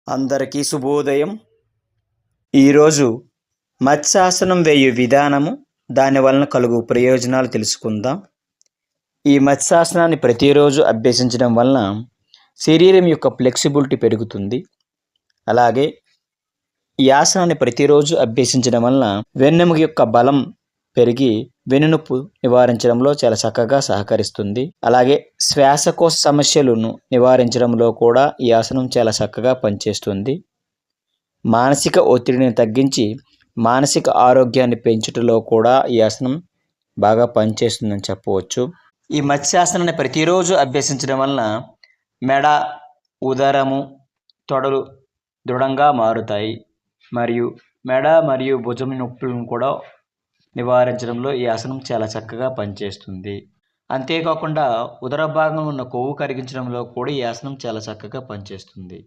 అందరికీ శుభోదయం. ఈరోజు మత్స్యాసనం వేయు విధానము, దాని వలన కలుగు ప్రయోజనాలు తెలుసుకుందాం. ఈ మత్స్యాసనాన్ని ప్రతిరోజు అభ్యసించడం వలన శరీరం యొక్క ఫ్లెక్సిబిలిటీ పెరుగుతుంది. అలాగే ఈ ఆసనాన్ని ప్రతిరోజు అభ్యసించడం వలన వెన్నెముక యొక్క బలం పెరిగి వెన్నునొప్పి నివారించడంలో చాలా చక్కగా సహకరిస్తుంది. అలాగే శ్వాసకోశ సమస్యలను నివారించడంలో కూడా ఈ ఆసనం చాలా చక్కగా పనిచేస్తుంది. మానసిక ఒత్తిడిని తగ్గించి మానసిక ఆరోగ్యాన్ని పెంచుటలో కూడా ఈ ఆసనం బాగా పనిచేస్తుందని చెప్పవచ్చు. ఈ మత్స్యాసనాన్ని ప్రతిరోజు అభ్యసించడం వలన మెడ, ఉదరము, తొడలు దృఢంగా మారుతాయి. మరియు మెడ మరియు భుజం నొప్పులను కూడా నివారించడంలో ఈ ఆసనం చాలా చక్కగా పనిచేస్తుంది. అంతేకాకుండా ఉదర భాగంలో ఉన్న కొవ్వు కరిగించడంలో కూడా ఈ ఆసనం చాలా చక్కగా పనిచేస్తుంది.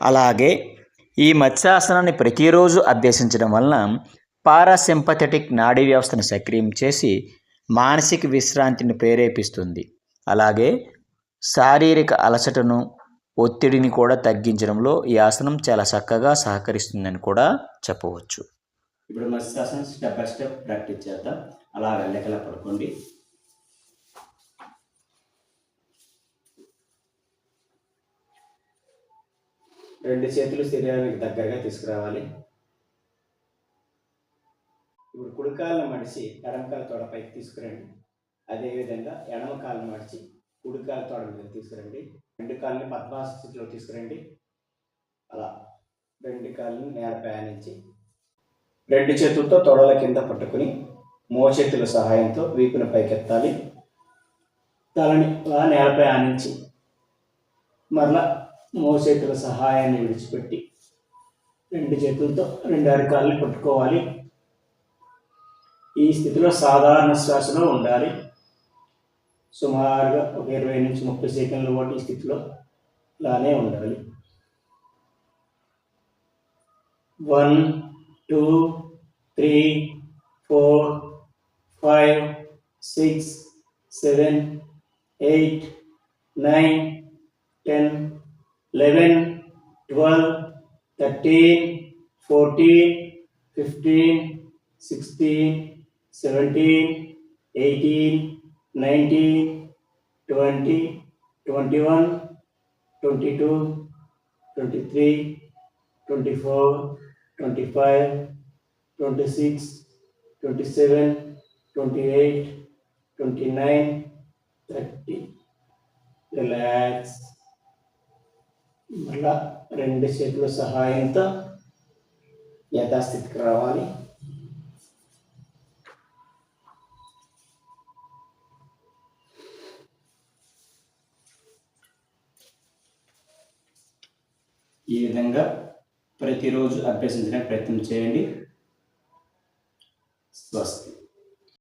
అలాగే ఈ మత్స్యాసనాన్ని ప్రతిరోజు అభ్యసించడం వలన పారాసింపథెటిక్ నాడీ వ్యవస్థను సక్రియం చేసి మానసిక విశ్రాంతిని ప్రేరేపిస్తుంది. అలాగే శారీరక అలసటను, ఒత్తిడిని కూడా తగ్గించడంలో ఈ ఆసనం చాలా చక్కగా సహకరిస్తుందని కూడా చెప్పవచ్చు. ఇప్పుడు మత్స్యాసనం స్టెప్ బై స్టెప్ ప్రాక్టీస్ చేద్దాం. అలా వెళ్ళకలా పడుకోండి. రెండు చేతులు శరీరానికి దగ్గరగా తీసుకురావాలి. ఇప్పుడు కుడి కాళ్ళను మడిచి ఎడమ కాళ్ళ తొడ పైకి తీసుకురండి. అదేవిధంగా ఎడమ కాళ్ళను మడిచి కుడి కాళ్ళ తొడ మీద తీసుకురండి. రెండు కాళ్ళని పద్మాసన స్థితిలో తీసుకురండి. అలా రెండు కాళ్ళని నేలపై ఆనించి రెండు చేతులతో తొడల కింద పట్టుకుని మోచేతుల సహాయంతో వీపును పైకెత్తాలి. తలని నేలపై ఆనించి మరలా మోచేతుల సహాయాన్ని విడిచిపెట్టి రెండు చేతులతో రెండు అరికాళ్ళని పట్టుకోవాలి. ఈ స్థితిలో సాధారణ శ్వాసలో ఉండాలి. సుమారుగా ఒక 20 నుంచి 30 సెకండ్ల పాటు ఈ స్థితిలో ఇలానే ఉండాలి. 1, 2, 3, 4, 5, 6, 7, 8, 9, 10, 11, 12, 13, 14, 15, 16, 17, 18, 19, 20, 21, 22, 23, 24, 25, 26, 27, 28, 29, 30. రిలాక్స్. మళ్ళా రెండు చేతుల సహాయంతో యథాస్థితికి రావాలి. ఈ విధంగా ప్రతిరోజు అభ్యసించడానికి ప్రయత్నం చేయండి. స్వస్తి.